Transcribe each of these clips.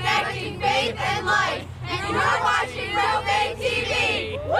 connecting faith and life, and you're watching RFTV. Woo!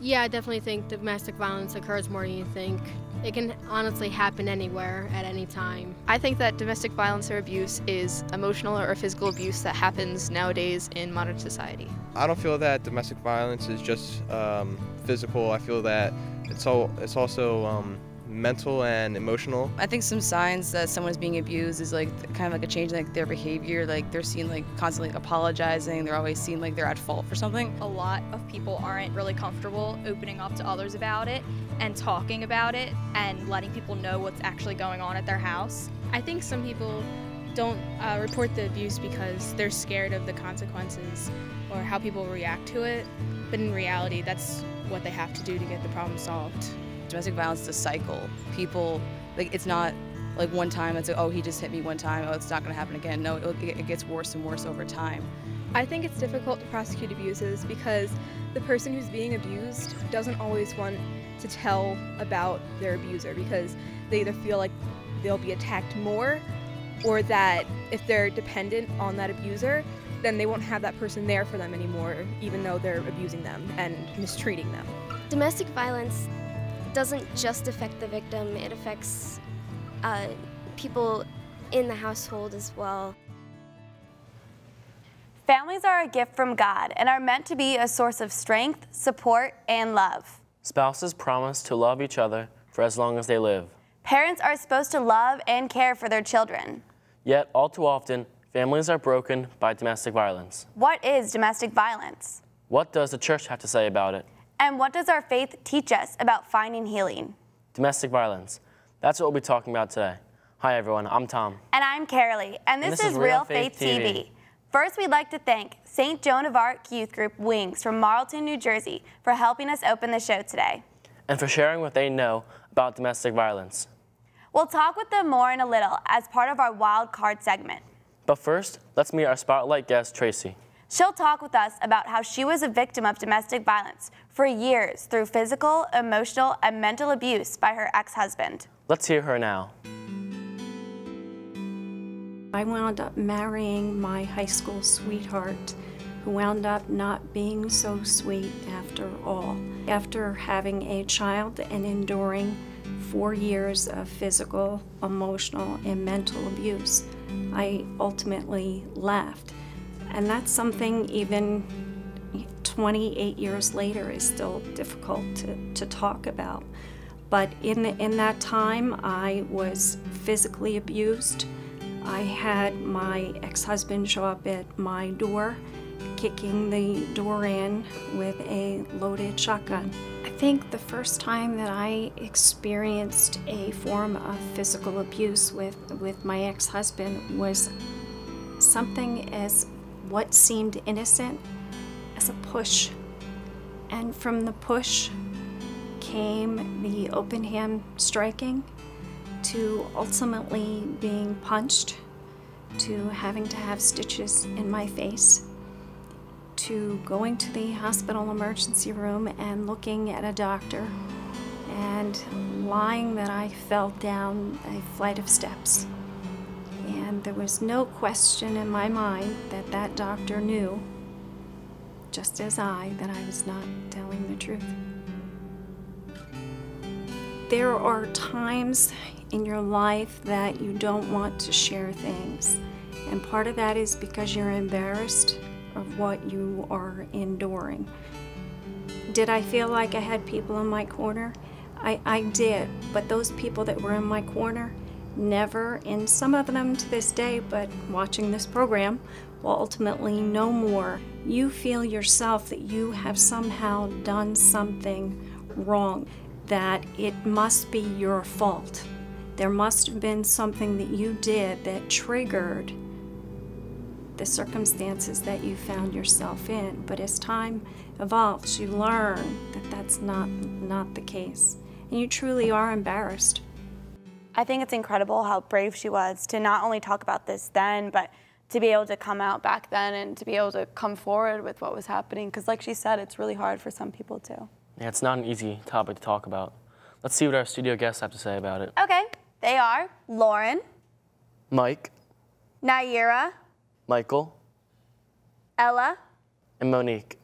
Yeah, I definitely think domestic violence occurs more than you think. It can honestly happen anywhere, at any time. I think that domestic violence or abuse is emotional or physical abuse that happens nowadays in modern society. I don't feel that domestic violence is just physical. I feel that it's also mental and emotional. I think some signs that someone is being abused is like kind of like a change in like their behavior. Like they're seen like constantly apologizing. They're always seen like they're at fault for something. A lot of people aren't really comfortable opening up to others about it and talking about it and letting people know what's actually going on at their house. I think some people don't report the abuse because they're scared of the consequences or how people react to it, but in reality that's what they have to do to get the problem solved. Domestic violence is a cycle. People, like, it's not like one time it's like, oh, he just hit me one time, oh, it's not going to happen again. No, it gets worse and worse over time. I think it's difficult to prosecute abuses because the person who's being abused doesn't always want to tell about their abuser because they either feel like they'll be attacked more or that if they're dependent on that abuser, then they won't have that person there for them anymore, even though they're abusing them and mistreating them. Domestic violence doesn't just affect the victim, it affects people in the household as well. Families are a gift from God and are meant to be a source of strength, support, and love. Spouses promise to love each other for as long as they live. Parents are supposed to love and care for their children. Yet, all too often, families are broken by domestic violence. What is domestic violence? What does the church have to say about it? And what does our faith teach us about finding healing? Domestic violence. That's what we'll be talking about today. Hi everyone, I'm Tom. And I'm Carolee, and this is Real Faith TV. First, we'd like to thank St. Joan of Arc Youth Group Wings from Marlton, New Jersey for helping us open the show today. And for sharing what they know about domestic violence. We'll talk with them more in a little as part of our wild card segment. But first, let's meet our spotlight guest, Tracy. She'll talk with us about how she was a victim of domestic violence for years through physical, emotional, and mental abuse by her ex-husband. Let's hear her now. I wound up marrying my high school sweetheart, who wound up not being so sweet after all. After having a child and enduring 4 years of physical, emotional, and mental abuse, I ultimately left. And that's something even 28 years later is still difficult to talk about. But in that time, I was physically abused. I had my ex-husband show up at my door, kicking the door in with a loaded shotgun. I think the first time that I experienced a form of physical abuse with my ex-husband was something as what seemed innocent as a push. And from the push came the open hand striking, to ultimately being punched, to having to have stitches in my face, to going to the hospital emergency room and looking at a doctor and lying that I fell down a flight of steps. And there was no question in my mind that that doctor knew, just as I, that I was not telling the truth. There are times in your life that you don't want to share things. And part of that is because you're embarrassed of what you are enduring. Did I feel like I had people in my corner? I did, but those people that were in my corner never, and some of them to this day, but watching this program, will ultimately know more. You feel yourself that you have somehow done something wrong, that it must be your fault. There must have been something that you did that triggered the circumstances that you found yourself in. But as time evolves, you learn that that's not the case. And you truly are embarrassed. I think it's incredible how brave she was to not only talk about this then, but to be able to come out back then and to be able to come forward with what was happening. Because like she said, it's really hard for some people too. Yeah, it's not an easy topic to talk about. Let's see what our studio guests have to say about it. Okay, they are Lauren, Mike, Naira, Michael, Ella, and Monique.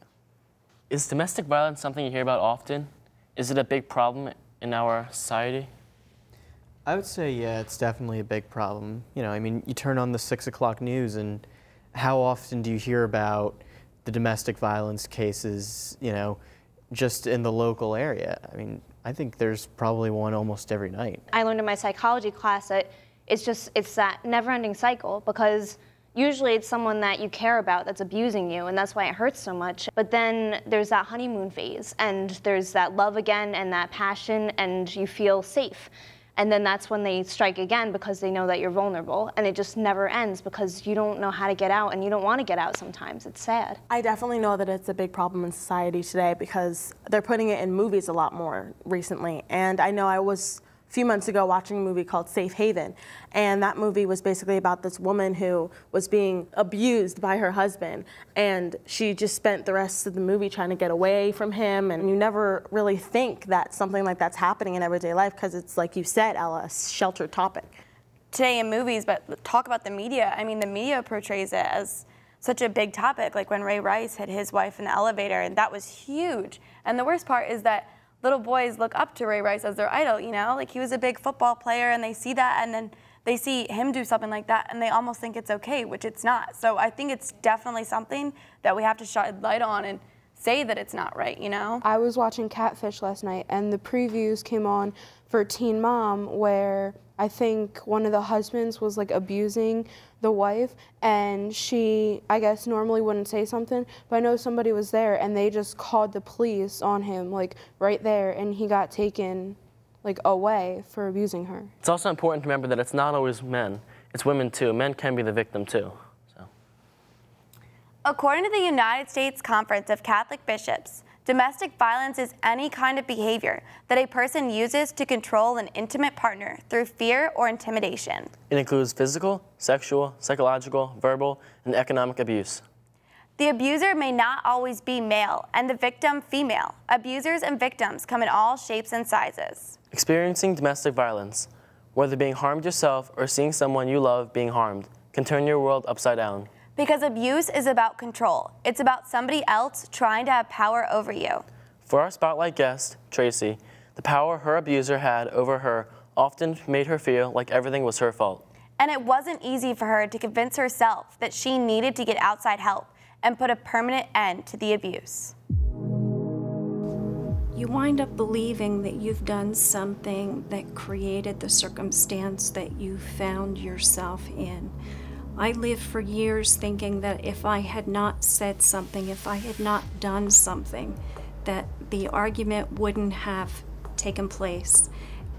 Is domestic violence something you hear about often? Is it a big problem in our society? I would say, yeah, it's definitely a big problem. You know, I mean, you turn on the 6 o'clock news and how often do you hear about the domestic violence cases, you know, just in the local area? I mean, I think there's probably one almost every night. I learned in my psychology class that it's that never-ending cycle, because usually it's someone that you care about that's abusing you, and that's why it hurts so much. But then there's that honeymoon phase, and there's that love again and that passion, and you feel safe. And then that's when they strike again because they know that you're vulnerable, and it just never ends because you don't know how to get out, and you don't want to get out sometimes. It's sad. I definitely know that it's a big problem in society today because they're putting it in movies a lot more recently. And I know I was a few months ago watching a movie called Safe Haven, and that movie was basically about this woman who was being abused by her husband, and she just spent the rest of the movie trying to get away from him. And you never really think that something like that's happening in everyday life because it's, like you said, Ella, a sheltered topic. Today in movies, but talk about the media. I mean, the media portrays it as such a big topic, like when Ray Rice hit his wife in the elevator, and that was huge. And the worst part is that little boys look up to Ray Rice as their idol, you know? Like, he was a big football player, and they see that, and then they see him do something like that, and they almost think it's okay, which it's not. So I think it's definitely something that we have to shed light on and say that it's not right, you know? I was watching Catfish last night, and the previews came on for Teen Mom, where I think one of the husbands was like abusing the wife, and she, I guess, normally wouldn't say something, but I know somebody was there, and they just called the police on him, like, right there, and he got taken, like, away for abusing her. It's also important to remember that it's not always men. It's women, too. Men can be the victim, too. According to the United States Conference of Catholic Bishops, domestic violence is any kind of behavior that a person uses to control an intimate partner through fear or intimidation. It includes physical, sexual, psychological, verbal, and economic abuse. The abuser may not always be male and the victim female. Abusers and victims come in all shapes and sizes. Experiencing domestic violence, whether being harmed yourself or seeing someone you love being harmed, can turn your world upside down. Because abuse is about control. It's about somebody else trying to have power over you. For our spotlight guest, Tracy, the power her abuser had over her often made her feel like everything was her fault. And it wasn't easy for her to convince herself that she needed to get outside help and put a permanent end to the abuse. You wind up believing that you've done something that created the circumstance that you found yourself in. I lived for years thinking that if I had not said something, if I had not done something, that the argument wouldn't have taken place.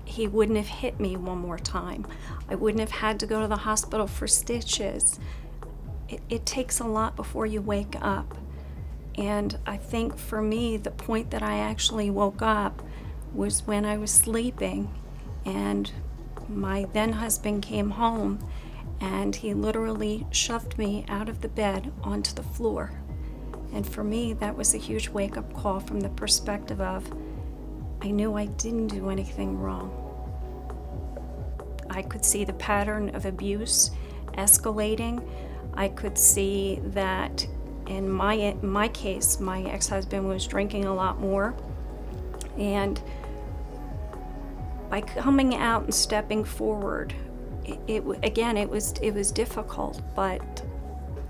He wouldn't have hit me one more time. I wouldn't have had to go to the hospital for stitches. It takes a lot before you wake up. And I think for me, the point that I actually woke up was when I was sleeping and my then husband came home, and he literally shoved me out of the bed onto the floor. And for me, that was a huge wake-up call from the perspective of, I knew I didn't do anything wrong. I could see the pattern of abuse escalating. I could see that in my case, my ex-husband was drinking a lot more. And by coming out and stepping forward, it was difficult, but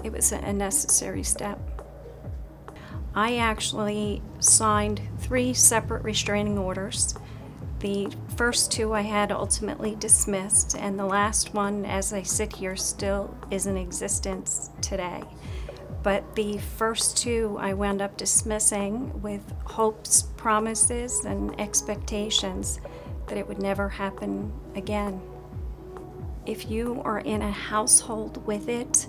it was a necessary step. I actually signed 3 separate restraining orders. The first 2 I had ultimately dismissed, and the last one, as I sit here, still is in existence today. But the first two I wound up dismissing with hopes, promises, and expectations that it would never happen again. If you are in a household with it,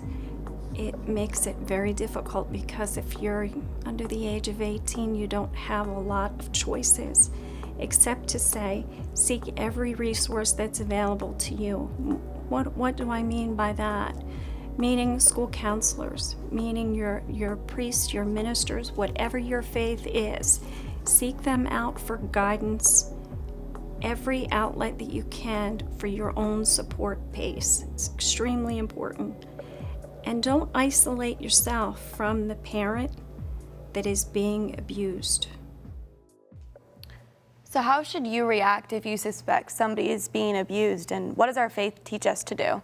it makes it very difficult because if you're under the age of 18, you don't have a lot of choices except to say, seek every resource that's available to you. What do I mean by that? Meaning school counselors, meaning your priests, your ministers, whatever your faith is, seek them out for guidance, every outlet that you can for your own support base. It's extremely important. And don't isolate yourself from the parent that is being abused. So how should you react if you suspect somebody is being abused, and what does our faith teach us to do?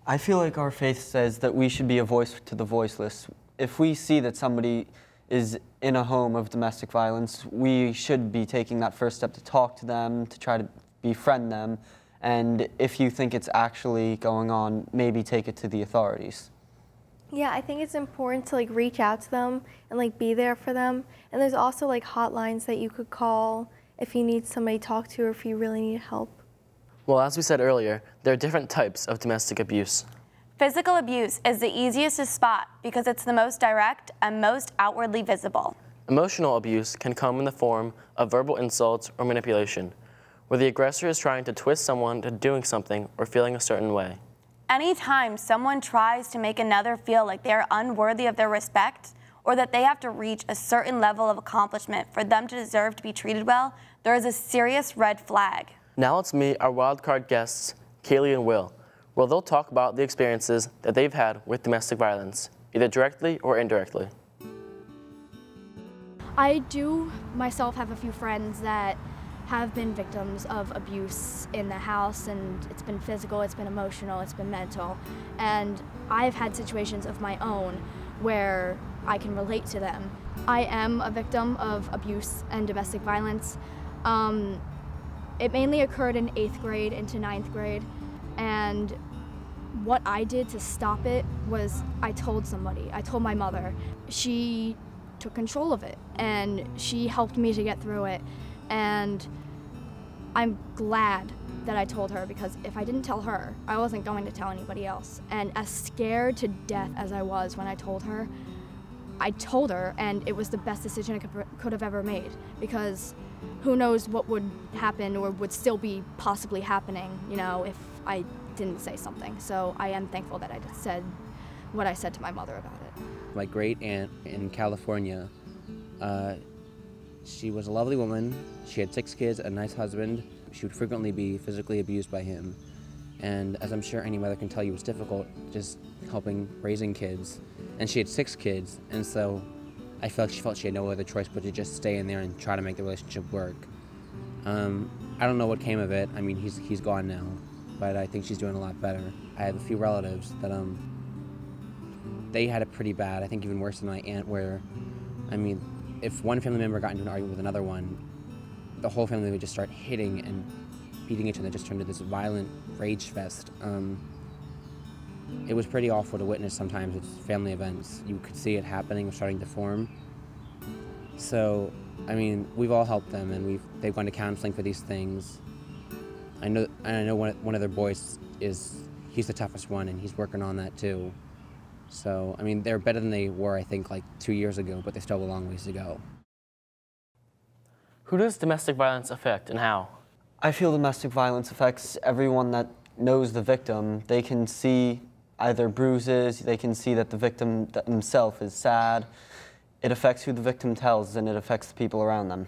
I feel like our faith says that we should be a voice to the voiceless. If we see that somebody is in a home of domestic violence, we should be taking that first step to talk to them, to try to befriend them, and if you think it's actually going on, maybe take it to the authorities. Yeah, I think it's important to reach out to them and be there for them. And there's also hotlines that you could call if you need somebody to talk to or if you really need help. Well, as we said earlier, there are different types of domestic abuse. Physical abuse is the easiest to spot because it's the most direct and most outwardly visible. Emotional abuse can come in the form of verbal insults or manipulation, where the aggressor is trying to twist someone to doing something or feeling a certain way. Anytime someone tries to make another feel like they are unworthy of their respect or that they have to reach a certain level of accomplishment for them to deserve to be treated well, there is a serious red flag. Now let's meet our wildcard guests, Kaylee and Will, where they'll talk about the experiences that they've had with domestic violence, either directly or indirectly. I do myself have a few friends that have been victims of abuse in the house, and it's been physical, it's been emotional, it's been mental, and I've had situations of my own where I can relate to them. I am a victim of abuse and domestic violence. It mainly occurred in 8th grade into 9th grade, and what I did to stop it was I told somebody. I told my mother. She took control of it, and she helped me to get through it. And I'm glad that I told her, because if I didn't tell her, I wasn't going to tell anybody else. And as scared to death as I was when I told her, and it was the best decision I could have ever made, because who knows what would happen or would still be possibly happening, if I didn't say something. So I am thankful that I said what I said to my mother about it. My great aunt in California, she was a lovely woman. She had 6 kids, a nice husband. She would frequently be physically abused by him. And as I'm sure any mother can tell you, it's difficult just helping raising kids. And she had 6 kids, and so I felt she had no other choice but to just stay in there and try to make the relationship work. I don't know what came of it. I mean, he's gone now, but I think she's doing a lot better. I have a few relatives that they had it pretty bad. I think even worse than my aunt, where, I mean, if one family member got into an argument with another one, the whole family would just start hitting and beating each other, just turned into this violent rage fest. It was pretty awful to witness sometimes with family events. You could see it happening, starting to form. So, I mean, we've all helped them, and they've gone to counseling for these things. I know one of their boys he's the toughest one, and he's working on that too. So, I mean, they're better than they were, I think, 2 years ago, but they still have a long ways to go. Who does domestic violence affect, and how? I feel domestic violence affects everyone that knows the victim. They can see either bruises, they can see that the victim himself is sad. It affects who the victim tells, and it affects the people around them.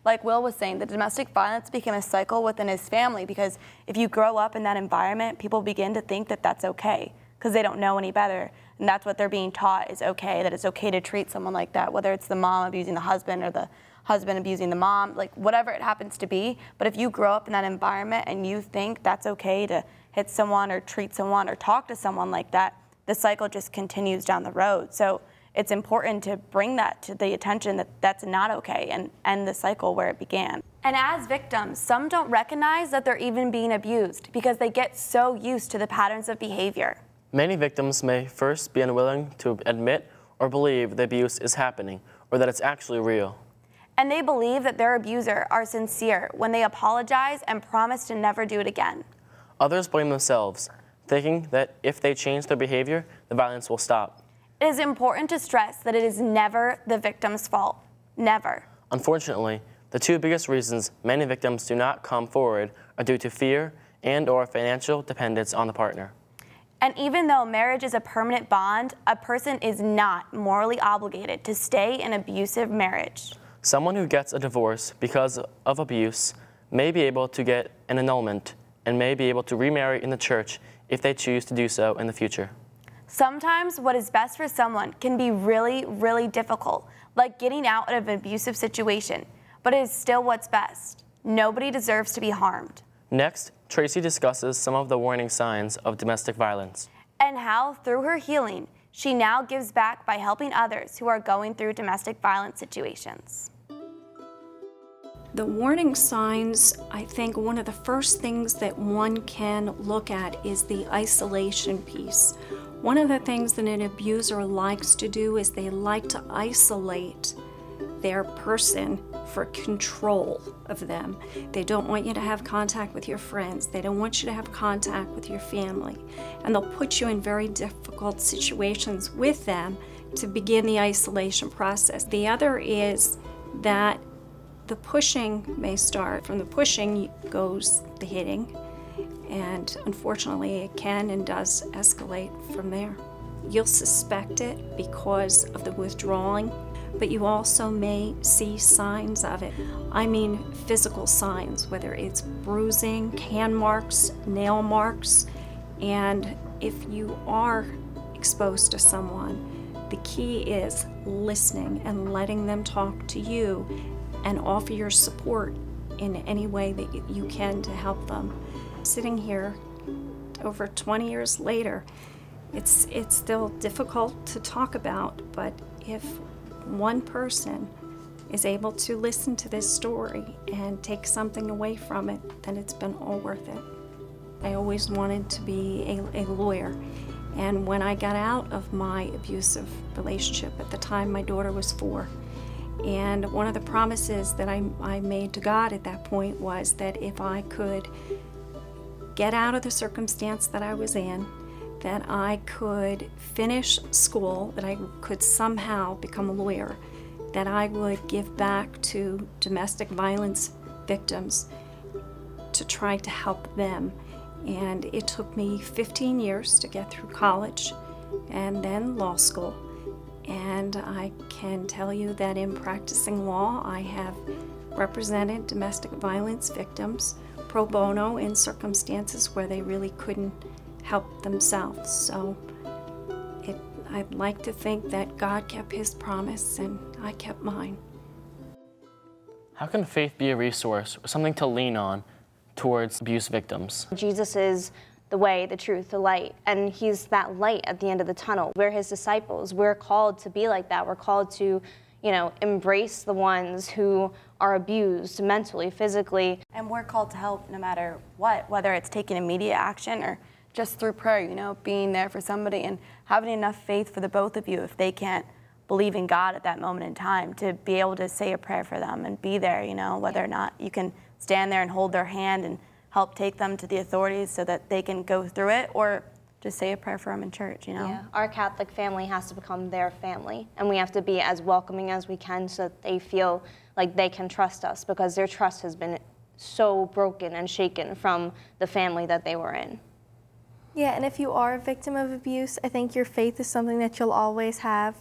Like Will was saying, the domestic violence became a cycle within his family, because if you grow up in that environment, people begin to think that that's okay, because they don't know any better. And that's what they're being taught is okay, that it's okay to treat someone like that, whether it's the mom abusing the husband or the husband abusing the mom, whatever it happens to be. But if you grow up in that environment and you think that's okay to hit someone or treat someone or talk to someone like that, the cycle just continues down the road. So it's important to bring that to the attention that that's not okay and end the cycle where it began. And as victims, some don't recognize that they're even being abused because they get so used to the patterns of behavior. Many victims may first be unwilling to admit or believe the abuse is happening or that it's actually real. And they believe that their abuser are sincere when they apologize and promise to never do it again. Others blame themselves, thinking that if they change their behavior, the violence will stop. It is important to stress that it is never the victim's fault. Never. Unfortunately, the two biggest reasons many victims do not come forward are due to fear and/or financial dependence on the partner. And even though marriage is a permanent bond, a person is not morally obligated to stay in an abusive marriage. Someone who gets a divorce because of abuse may be able to get an annulment and may be able to remarry in the church if they choose to do so in the future. Sometimes what is best for someone can be really, really difficult, like getting out of an abusive situation, but it is still what's best. Nobody deserves to be harmed. Next, Tracy discusses some of the warning signs of domestic violence. And how, through her healing, she now gives back by helping others who are going through domestic violence situations. The warning signs, I think one of the first things that one can look at is the isolation piece. One of the things that an abuser likes to do is they like to isolate their person for control of them. They don't want you to have contact with your friends. They don't want you to have contact with your family. And they'll put you in very difficult situations with them to begin the isolation process. The other is that the pushing may start. From the pushing goes the hitting, and unfortunately it can and does escalate from there. You'll suspect it because of the withdrawing, but you also may see signs of it. I mean physical signs, whether it's bruising, hand marks, nail marks, and if you are exposed to someone, the key is listening and letting them talk to you and offer your support in any way that you can to help them. Sitting here over 20 years later, it's still difficult to talk about, but if one person is able to listen to this story and take something away from it, then it's been all worth it. I always wanted to be a lawyer, and when I got out of my abusive relationship, at the time my daughter was 4, and one of the promises that I made to God at that point was that if I could get out of the circumstance that I was in, that I could finish school, that I could somehow become a lawyer, that I would give back to domestic violence victims to try to help them. And it took me 15 years to get through college and then law school. And I can tell you that in practicing law, I have represented domestic violence victims pro bono in circumstances where they really couldn't help themselves. So I'd like to think that God kept his promise and I kept mine. How can faith be a resource or something to lean on towards abuse victims? Jesus is the way, the truth, the light, and he's that light at the end of the tunnel. We're his disciples. We're called to be like that. We're called to, embrace the ones who are abused mentally, physically. And we're called to help no matter what, whether it's taking immediate action or just through prayer, being there for somebody and having enough faith for the both of you if they can't believe in God at that moment in time, to be able to say a prayer for them and be there, whether or not you can stand there and hold their hand and help take them to the authorities so that they can go through it, or just say a prayer for them in church, Yeah, our Catholic family has to become their family, and we have to be as welcoming as we can so that they feel like they can trust us, because their trust has been so broken and shaken from the family that they were in. Yeah, and if you are a victim of abuse, I think your faith is something that you'll always have,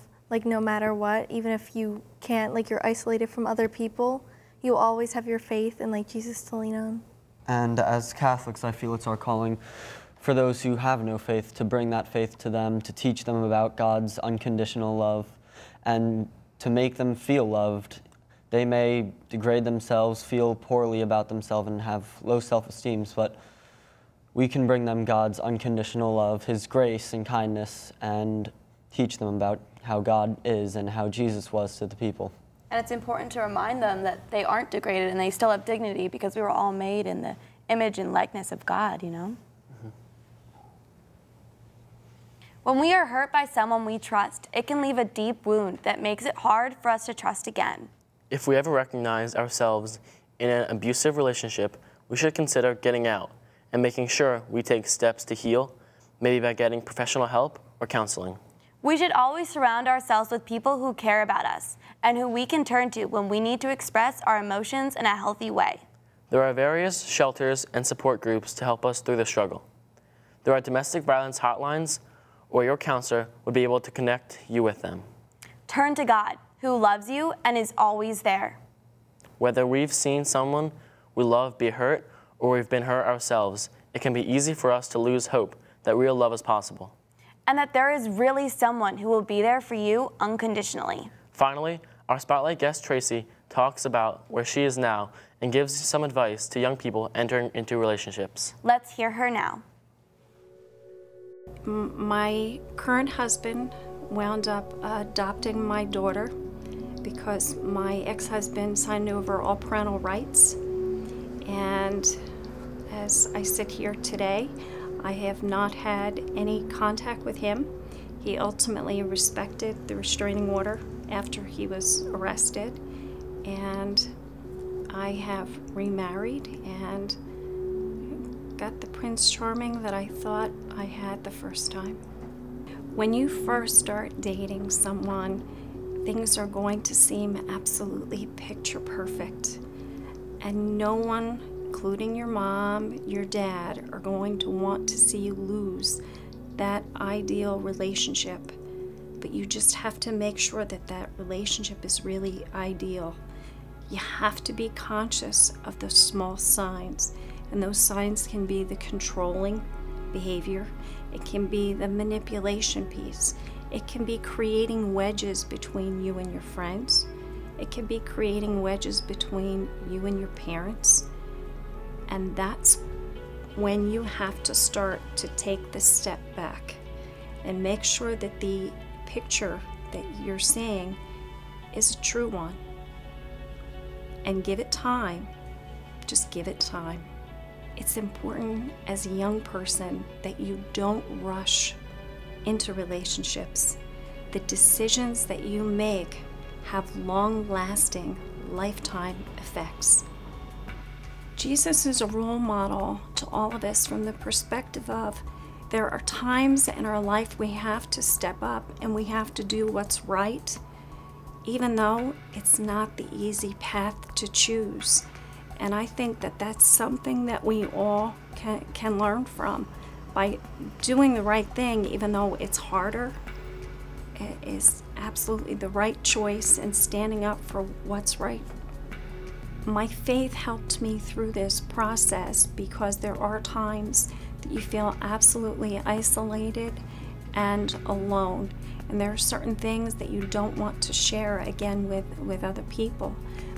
no matter what, even if you can't, you're isolated from other people, you'll always have your faith and Jesus to lean on. And as Catholics, I feel it's our calling for those who have no faith to bring that faith to them, to teach them about God's unconditional love, and to make them feel loved. They may degrade themselves, feel poorly about themselves, and have low self-esteem, but we can bring them God's unconditional love, his grace and kindness, and teach them about how God is and how Jesus was to the people. And it's important to remind them that they aren't degraded and they still have dignity, because we were all made in the image and likeness of God, Mm-hmm. When we are hurt by someone we trust, it can leave a deep wound that makes it hard for us to trust again. If we ever recognize ourselves in an abusive relationship, we should consider getting out and making sure we take steps to heal, maybe by getting professional help or counseling. We should always surround ourselves with people who care about us and who we can turn to when we need to express our emotions in a healthy way. There are various shelters and support groups to help us through the struggle. There are domestic violence hotlines, or your counselor would be able to connect you with them. Turn to God, who loves you and is always there. Whether we've seen someone we love be hurt or we've been hurt ourselves, it can be easy for us to lose hope that real love is possible. And that there is really someone who will be there for you unconditionally. Finally, our Spotlight guest Tracy talks about where she is now and gives some advice to young people entering into relationships. Let's hear her now. My current husband wound up adopting my daughter because my ex-husband signed over all parental rights. And as I sit here today, I have not had any contact with him. He ultimately respected the restraining order after he was arrested, and I have remarried and got the Prince Charming that I thought I had the first time. When you first start dating someone, things are going to seem absolutely picture perfect, and no one, including your mom, your dad, are going to want to see you lose that ideal relationship. But you just have to make sure that that relationship is really ideal. You have to be conscious of the small signs, and those signs can be the controlling behavior, it can be the manipulation piece, it can be creating wedges between you and your friends, it can be creating wedges between you and your parents. And that's when you have to start to take the step back and make sure that the picture that you're seeing is a true one. And give it time. Just give it time. It's important as a young person that you don't rush into relationships. The decisions that you make have long-lasting, lifetime effects. Jesus is a role model to all of us from the perspective of there are times in our life we have to step up and we have to do what's right, even though it's not the easy path to choose. And I think that that's something that we all can learn from. By doing the right thing, even though it's harder, it is absolutely the right choice, and standing up for what's right. My faith helped me through this process because there are times that you feel absolutely isolated and alone. And there are certain things that you don't want to share again with other people.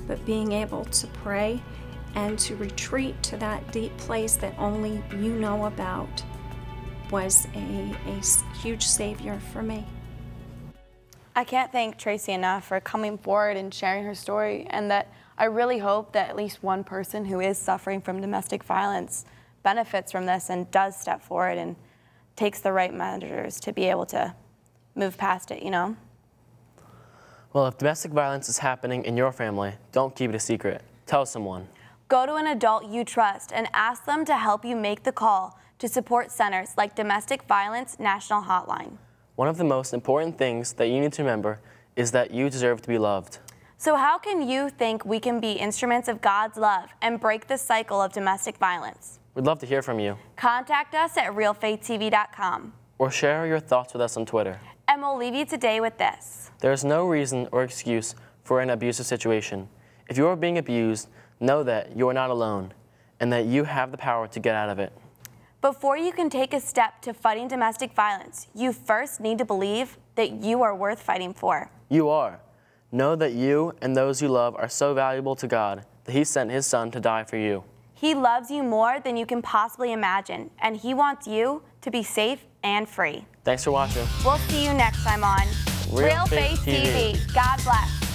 But being able to pray and to retreat to that deep place that only you know about was a huge savior for me. I can't thank Tracy enough for coming forward and sharing her story, and that I really hope that at least one person who is suffering from domestic violence benefits from this and does step forward and takes the right measures to be able to move past it, you know? Well, if domestic violence is happening in your family, don't keep it a secret. Tell someone. Go to an adult you trust and ask them to help you make the call to support centers like Domestic Violence National Hotline. One of the most important things that you need to remember is that you deserve to be loved. So how can you think we can be instruments of God's love and break the cycle of domestic violence? We'd love to hear from you. Contact us at realfaithtv.com. Or share your thoughts with us on Twitter. And we'll leave you today with this. There is no reason or excuse for an abusive situation. If you are being abused, know that you are not alone and that you have the power to get out of it. Before you can take a step to fighting domestic violence, you first need to believe that you are worth fighting for. You are. Know that you and those you love are so valuable to God that He sent His Son to die for you. He loves you more than you can possibly imagine, and He wants you to be safe and free. Thanks for watching. We'll see you next time on Real Faith TV. God bless.